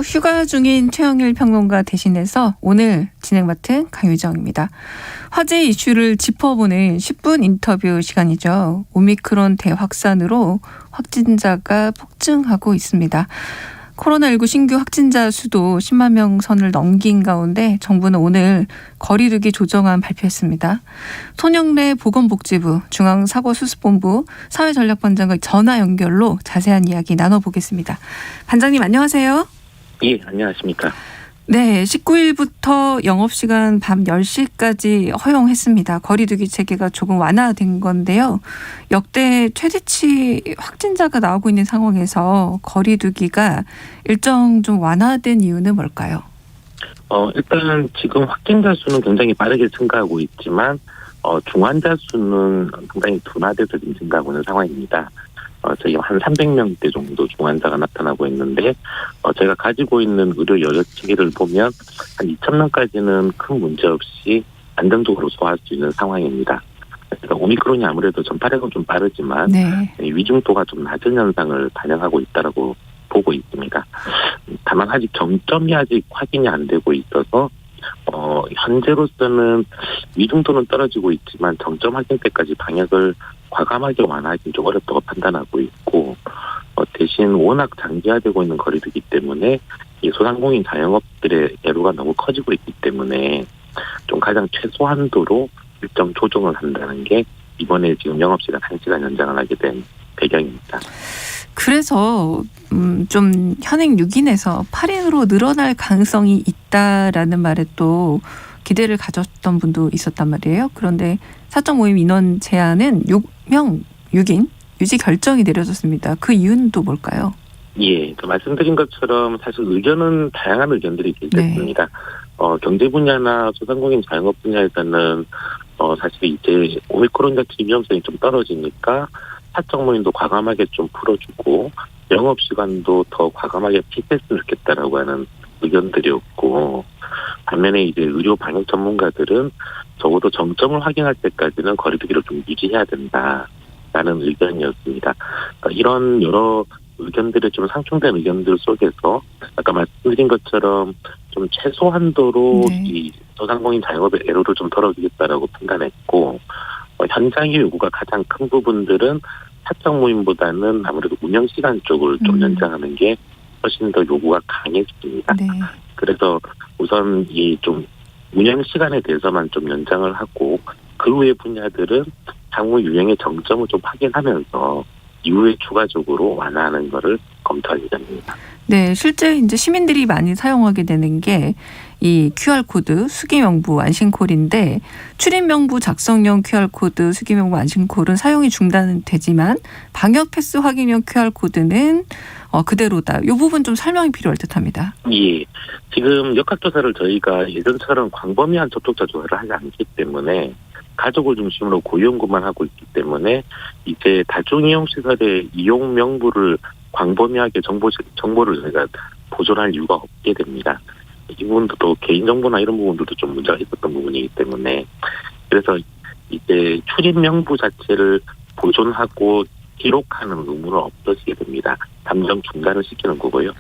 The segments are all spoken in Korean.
휴가 중인 최영일 평론가 대신해서 오늘 진행 맡은 강유정입니다. 화제 이슈를 짚어보는 10분 인터뷰 시간이죠. 오미크론 대확산으로 확진자가 폭증하고 있습니다. 코로나19 신규 확진자 수도 10만 명 선을 넘긴 가운데 정부는 오늘 거리두기 조정안 발표했습니다. 손영래 보건복지부 중앙사고수습본부 사회전략반장과 전화 연결로 자세한 이야기 나눠보겠습니다. 반장님 안녕하세요. 예, 안녕하십니까. 네, 19일부터 영업시간 밤 10시까지 허용했습니다. 거리두기 체계가 조금 완화된 건데요. 역대 최대치 확진자가 나오고 있는 상황에서 거리두기가 일정 좀 완화된 이유는 뭘까요? 일단 지금 확진자 수는 굉장히 빠르게 증가하고 있지만 중환자 수는 상당히 둔화돼서 지금 증가하고 있는 상황입니다. 저희 한 300명대 정도 중환자가 나타나고 있는데 제가 가지고 있는 의료 여력 체계를 보면 한 2,000명까지는 큰 문제 없이 안정적으로 소화할 수 있는 상황입니다. 그래서 오미크론이 아무래도 전파력은 좀 빠르지만 네. 위중도가 좀 낮은 현상을 반영하고 있다라고 보고 있습니다. 다만 아직 정점이 아직 확인이 안 되고 있어서 현재로서는 위중도는 떨어지고 있지만 정점 확인 때까지 방역을 과감하게 완화하기는 좀 어렵다고 판단하고 있고 대신 워낙 장기화되고 있는 거리두기 때문에 이 소상공인 자영업들의 애로가 너무 커지고 있기 때문에 좀 가장 최소한도로 일정 조정을 한다는 게 이번에 지금 영업시간 1시간 연장을 하게 된 배경입니다. 그래서 좀 현행 6인에서 8인으로 늘어날 가능성이 있다라는 말에 또 기대를 가졌던 분도 있었단 말이에요. 그런데 사적 모임 인원 제한은 6명 6인 유지 결정이 내려졌습니다. 그 이유는 또 뭘까요? 예, 말씀드린 것처럼 사실 의견은 다양한 의견들이 있습니다. 경제 분야나 소상공인 자영업 분야에서는 사실 이제 오미크론 자체 위험성이 좀 떨어지니까 사적 모임도 과감하게 좀 풀어주고 영업 시간도 더 과감하게 픽했으면 좋겠다라고 하는 의견들이었고, 반면에 이제 의료 방역 전문가들은 적어도 정점을 확인할 때까지는 거리두기를 좀 유지해야 된다라는 의견이었습니다. 이런 여러 의견들이 좀 상충된 의견들 속에서 아까 말씀드린 것처럼 좀 최소한도로 이 소상공인 자영업의 애로를 좀 덜어주겠다라고 판단했고, 현장의 요구가 가장 큰 부분들은 사적 모임보다는 아무래도 운영 시간 쪽을 좀 연장하는 게 훨씬 더 요구가 강해집니다. 네. 그래서 우선 이 좀 운영 시간에 대해서만 좀 연장을 하고 그 외의 분야들은 향후 유행의 정점을 좀 확인하면서 이후에 추가적으로 완화하는 것을 검토할 예정입니다. 네, 실제 이제 시민들이 많이 사용하게 되는 게 이 QR코드 수기명부 안심콜인데 출입명부 작성용 QR코드 수기명부 안심콜은 사용이 중단되지만 방역 패스 확인용 QR코드는 그대로다. 이 부분 좀 설명이 필요할 듯합니다. 예, 지금 역학조사를 저희가 예전처럼 광범위한 접촉자 조사를 하지 않기 때문에 가족을 중심으로 고위험군만 하고 있기 때문에 이제 다중이용시설의 이용 명부를 광범위하게 정보를 저희가 보존할 이유가 없게 됩니다. 이 부분도 개인정보나 이런 부분들도 좀 문제가 있었던 부분이기 때문에 그래서 이제 출입 명부 자체를 보존하고 기록하는 의무는 없어지게 됩니다. 잠정 중단을 시키는 거고요.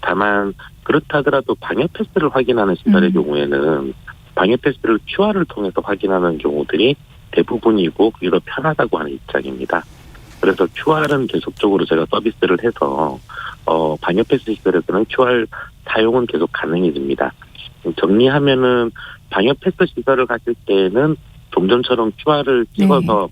다만 그렇다 하더라도 방역 패스를 확인하는 시설의 경우에는 방역 패스를 QR을 통해서 확인하는 경우들이 대부분이고 그게 더 편하다고 하는 입장입니다. 그래서 QR은 계속적으로 제가 서비스를 해서 방역 패스 시설에서는 QR 사용은 계속 가능해집니다. 정리하면은 방역 패스 시설을 가실 때는 좀 전처럼 QR을 찍어서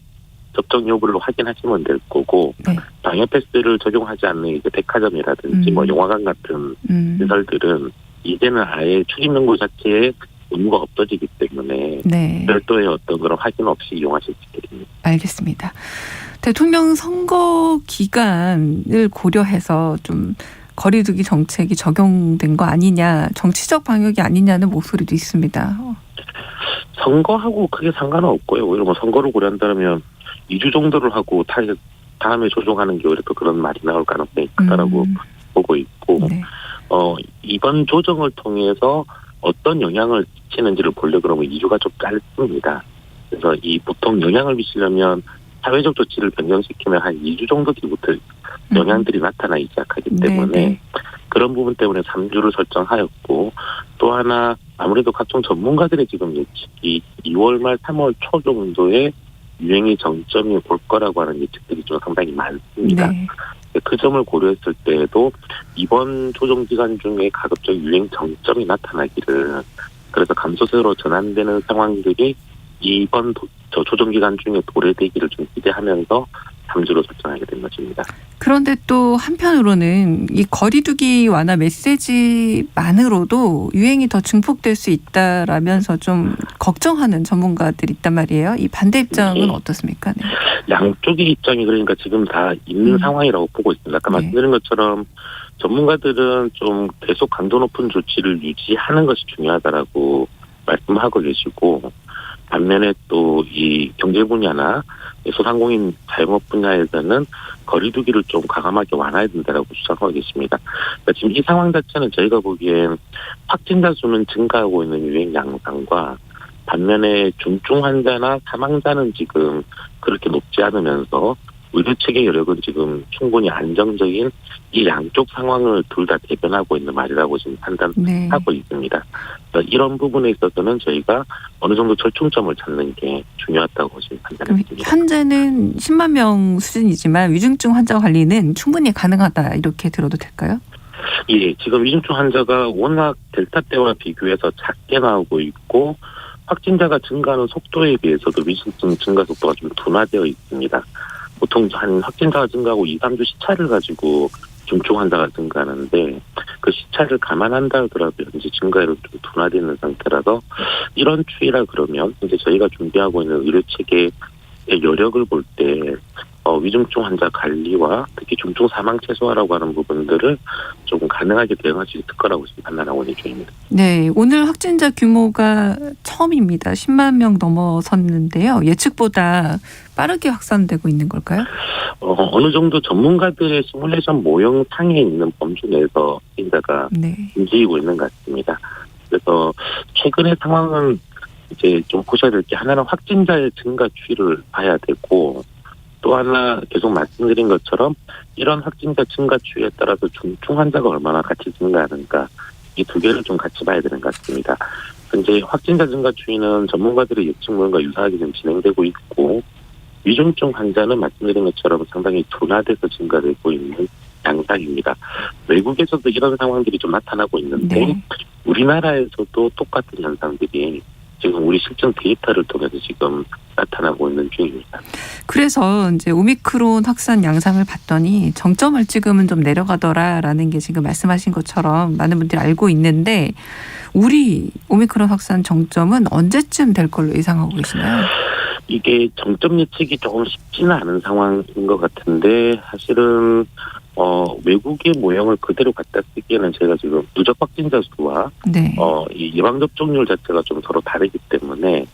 접종 여부를 확인하시면 될 거고 방역 패스를 적용하지 않는 이제 백화점이라든지 영화관 같은 시설들은 이제는 아예 출입 명부 자체에 의무가 없어지기 때문에 별도의 어떤 그런 확인 없이 이용하실 수 있게 됩니다. 알겠습니다. 대통령 선거 기간을 고려해서 좀 거리두기 정책이 적용된 거 아니냐, 정치적 방역이 아니냐는 목소리도 있습니다. 선거하고 크게 상관은 없고요. 오히려 뭐 선거를 고려한다면 2주 정도를 하고 다음에 조정하는 게 오히려 또 그런 말이 나올 가능성이 크다라고 보고 있고 이번 조정을 통해서 어떤 영향을 미치는지를 보려 그러면 2주가 좀 짧습니다. 그래서 이 보통 영향을 미치려면 사회적 조치를 변경시키면 한 2주 정도 뒤부터 영향들이 나타나기 시작하기 때문에 네네. 그런 부분 때문에 3주를 설정하였고, 또 하나 아무래도 각종 전문가들의 지금 예측이 2월 말 3월 초 정도에 유행의 정점이 올 거라고 하는 예측들이 좀 상당히 많습니다. 네. 그 점을 고려했을 때에도 이번 조정 기간 중에 가급적 유행 정점이 나타나기를, 그래서 감소세로 전환되는 상황들이 이번 조정 기간 중에 도래되기를 좀 기대하면서 3주로 설정하게 된 것입니다. 그런데 또 한편으로는 이 거리두기 완화 메시지만으로도 유행이 더 증폭될 수 있다라면서 좀 걱정하는 전문가들이 있단 말이에요. 이 반대 입장은 네. 어떻습니까? 네. 양쪽의 입장이 그러니까 지금 다 있는 상황이라고 보고 있습니다. 아까 네. 말씀드린 것처럼 전문가들은 좀 계속 강도 높은 조치를 유지하는 것이 중요하다라고 말씀하고 계시고, 반면에 또 이 경제 분야나 소상공인 자영업 분야에서는 거리두기를 좀 과감하게 완화해야 된다라고 주장하고 계십니다. 그러니까 지금 이 상황 자체는 저희가 보기엔 확진자 수는 증가하고 있는 유행 양상과 반면에 중증 환자나 사망자는 지금 그렇게 높지 않으면서 의료 체계 여력은 지금 충분히 안정적인 이 양쪽 상황을 둘 다 대변하고 있는 말이라고 지금 판단하고 네. 있습니다. 그래서 이런 부분에 있어서는 저희가 어느 정도 절충점을 찾는 게 중요하다고 지금 그럼 판단했습니다. 현재는 10만 명 수준이지만 위중증 환자 관리는 충분히 가능하다 이렇게 들어도 될까요? 예, 지금 위중증 환자가 워낙 델타 때와 비교해서 작게 나오고 있고, 확진자가 증가하는 속도에 비해서도 위중증 증가 속도가 좀 둔화되어 있습니다. 보통 한 확진자가 증가하고 2, 3주 시차를 가지고 중증 환자가 증가하는데, 그 시차를 감안한다 하더라도 현재 증가율은 좀 둔화되는 상태라서 이런 추이라 그러면 이제 저희가 준비하고 있는 의료 체계의 여력을 볼 때 위중증 환자 관리와 특히 중증 사망 최소화라고 하는 부분들을 조금 가능하게 대응할 수 있을 거라고 지금 판단하고 있는 중입니다. 네, 오늘 확진자 규모가 처음입니다. 10만 명 넘어섰는데요. 예측보다 빠르게 확산되고 있는 걸까요? 어느 정도 전문가들의 시뮬레이션 모형상에 있는 범주 내에서 확진자가 네. 움직이고 있는 것 같습니다. 그래서 최근의 상황은 이제 좀 보셔야 될 게, 하나는 확진자의 증가 추이를 봐야 되고, 또 하나 계속 말씀드린 것처럼 이런 확진자 증가 추이에 따라서 중증 환자가 얼마나 같이 증가하는가, 이 두 개를 좀 같이 봐야 되는 것 같습니다. 현재 확진자 증가 추이는 전문가들의 예측 모형과 유사하게 지금 진행되고 있고, 위중증 환자는 말씀드린 것처럼 상당히 둔화돼서 증가되고 있는 양상입니다. 외국에서도 이런 상황들이 좀 나타나고 있는데, 네. 우리나라에서도 똑같은 현상들이 지금 우리 실증 데이터를 통해서 지금 나타나고 있는 중입니다. 그래서 이제 오미크론 확산 양상을 봤더니 정점을 찍으면 좀 내려가더라라는 게 지금 말씀하신 것처럼 많은 분들이 알고 있는데, 우리 오미크론 확산 정점은 언제쯤 될 걸로 예상하고 계시나요? 이게 정점 예측이 조금 쉽지는 않은 상황인 것 같은데, 사실은 외국의 모형을 그대로 갖다 쓰기에는 제가 지금 누적 확진자 수와 네. 이 예방 접종률 자체가 좀 서로 다르기 때문에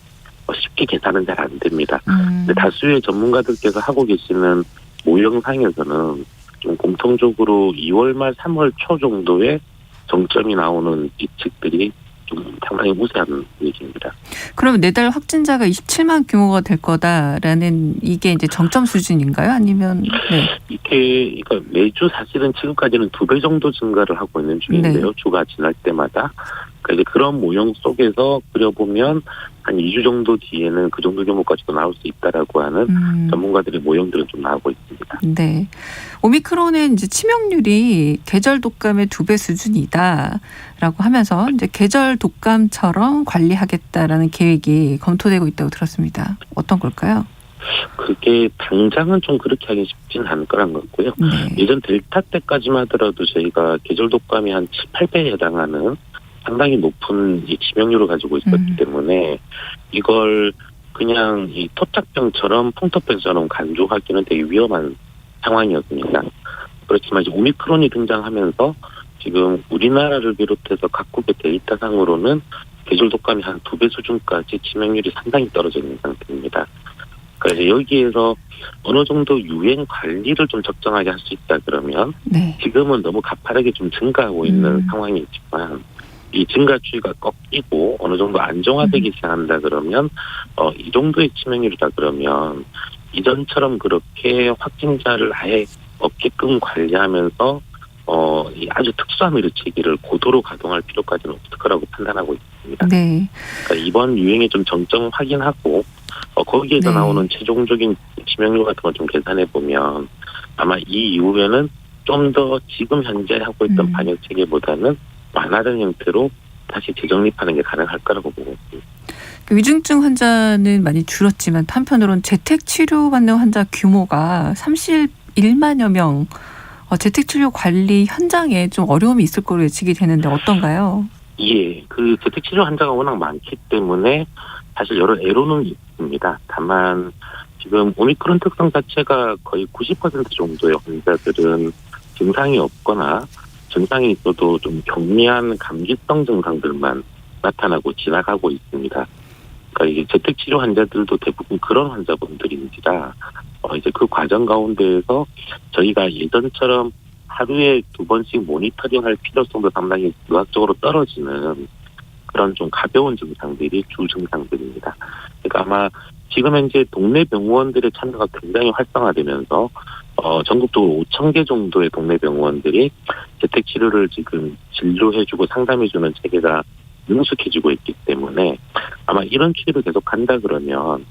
쉽게 계산은 잘 안 됩니다. 근데 다수의 전문가들께서 하고 계시는 모형상에서는 좀 공통적으로 2월 말 3월 초 정도에 정점이 나오는 예측들이 좀 상당히 우세한 얘기입니다. 그러면 내달 확진자가 27만 규모가 될 거다라는 이게 이제 정점 수준인가요? 아니면 네. 이게 그러니까 매주 사실은 지금까지는 2배 정도 증가를 하고 있는 중인데요. 네. 주가 지날 때마다. 그러니까 이제 그런 모형 속에서 그려보면 한 2주 정도 뒤에는 그 정도 규모까지도 나올 수 있다라고 하는 전문가들의 모형들은 좀 나오고 있습니다. 네. 오미크론의 이제 치명률이 계절 독감의 2배 수준이다라고 하면서 이제 계절 독감처럼 관리하겠다라는 계획이 검토되고 있다고 들었습니다. 어떤 걸까요? 그게 당장은 좀 그렇게 하기 쉽진 않을 거란 것 같고요. 네. 예전 델타 때까지만 하더라도 저희가 계절 독감이 한 7, 8배에 해당하는 상당히 높은 이 치명률을 가지고 있었기 때문에 이걸 그냥 이 토착병처럼 풍토병처럼 간주하기는 되게 위험한 상황이었습니다. 그렇지만 이제 오미크론이 등장하면서 지금 우리나라를 비롯해서 각국의 데이터상으로는 계절 독감이 한 2배 수준까지 치명률이 상당히 떨어져 있는 상태입니다. 그래서 여기에서 어느 정도 유행 관리를 좀 적정하게 할 수 있다 그러면, 네. 지금은 너무 가파르게 좀 증가하고 있는 상황이지만 이 증가 추이가 꺾이고 어느 정도 안정화되기 시작한다 그러면 이 정도의 치명률이다 그러면 이전처럼 그렇게 확진자를 아예 없게끔 관리하면서 이 아주 특수한 의료 체계를 고도로 가동할 필요까지는 없을 거라고 판단하고 있습니다. 네. 그러니까 이번 유행의 좀 정점 확인하고 거기에서 네. 나오는 최종적인 치명률 같은 걸 좀 계산해 보면 아마 이 이후에는 좀 더 지금 현재 하고 있던 방역 체계보다는 완화된 형태로 다시 재정립하는 게 가능할 거라고 보고 있습니다. 위중증 환자는 많이 줄었지만 한편으로는 재택 치료받는 환자 규모가 31만여 명, 재택 치료 관리 현장에 좀 어려움이 있을 거로 예측이 되는데 어떤가요? 예, 그 재택 치료 환자가 워낙 많기 때문에 사실 여러 애로는 있습니다. 다만 지금 오미크론 특성 자체가 거의 90% 정도의 환자들은 증상이 없거나 증상이 있어도 좀 경미한 감기성 증상들만 나타나고 지나가고 있습니다. 그러니까 이게 재택치료 환자들도 대부분 그런 환자분들인지라 이제 그 과정 가운데에서 저희가 예전처럼 하루에 2번씩 모니터링할 필요성도 상당히 의학적으로 떨어지는 그런 좀 가벼운 증상들이 주 증상들입니다. 그러니까 아마 지금 현재 동네 병원들의 참여가 굉장히 활성화되면서 전국적으로 5,000개 정도의 동네 병원들이 재택치료를 지금 진료해주고 상담해주는 체계가 능숙해지고 있기 때문에 아마 이런 추이를 계속 한다 그러면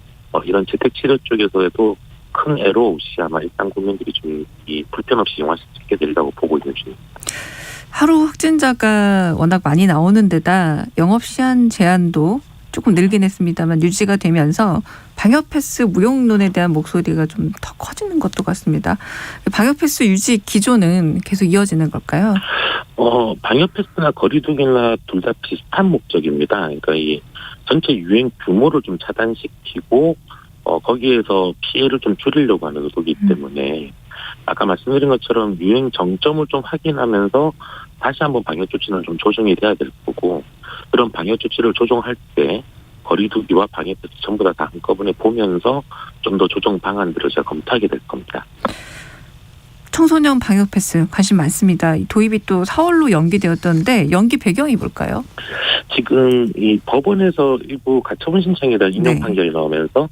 이런 재택치료 쪽에서도 큰 애로 없이 아마 일반 국민들이 좀 이 불편 없이 이용할 수 있게 되리라고 보고 있는 중입니다. 하루 확진자가 워낙 많이 나오는 데다 영업시간 제한도 조금 늘긴 했습니다만 유지가 되면서 방역 패스 무용론에 대한 목소리가 좀 더 커지는 것도 같습니다. 방역 패스 유지 기조는 계속 이어지는 걸까요? 방역 패스나 거리두기나 둘 다 비슷한 목적입니다. 그러니까 이 전체 유행 규모를 좀 차단시키고 거기에서 피해를 좀 줄이려고 하는 의도이기 때문에 아까 말씀드린 것처럼 유행 정점을 좀 확인하면서 다시 한번 방역 조치는 좀 조정이 돼야 될 거고 그런 방역 조치를 조정할 때 거리두기와 방역 패스 전부 다 한꺼번에 보면서 좀 더 조정 방안들을 제가 검토하게 될 겁니다. 청소년 방역 패스 관심 많습니다. 도입이 또 4월로 연기되었던데 연기 배경이 뭘까요? 지금 이 법원에서 일부 가처분 신청에 대한 인용 네. 판결이 나오면서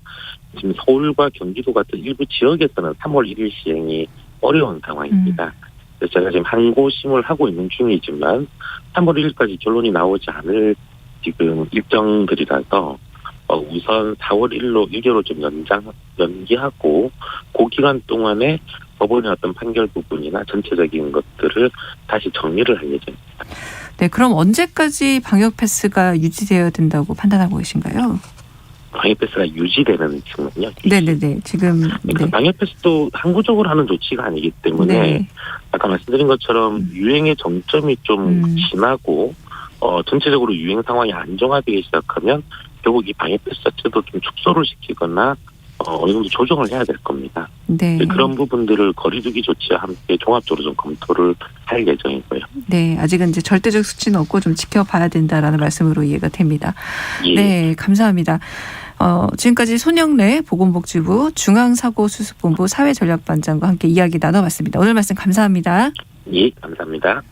지금 서울과 경기도 같은 일부 지역에서는 3월 1일 시행이 어려운 상황입니다. 그래서 제가 지금 항고심을 하고 있는 중이지만 3월 1일까지 결론이 나오지 않을 지금 일정들이라서 우선 4월 1일로 1개월 좀 연기하고 그 기간 동안에 법원의 어떤 판결 부분이나 전체적인 것들을 다시 정리를 할 예정입니다. 네, 그럼 언제까지 방역 패스가 유지되어야 된다고 판단하고 계신가요? 방역 패스가 유지되는 측면요. 네네네. 지금 그러니까 방역 패스도 항구적으로 하는 조치가 아니기 때문에 네. 아까 말씀드린 것처럼 유행의 정점이 좀 지나고 전체적으로 유행 상황이 안정화되기 시작하면 결국 이 방역 패스 자체도 좀 축소를 시키거나 어느 정도 조정을 해야 될 겁니다. 네. 그런 부분들을 거리두기 조치와 함께 종합적으로 좀 검토를 할 예정이고요. 네, 아직은 이제 절대적 수치는 없고 좀 지켜봐야 된다라는 말씀으로 이해가 됩니다. 예. 네, 감사합니다. 지금까지 손영래 보건복지부 중앙사고수습본부 사회전략반장과 함께 이야기 나눠봤습니다. 오늘 말씀 감사합니다. 예, 감사합니다.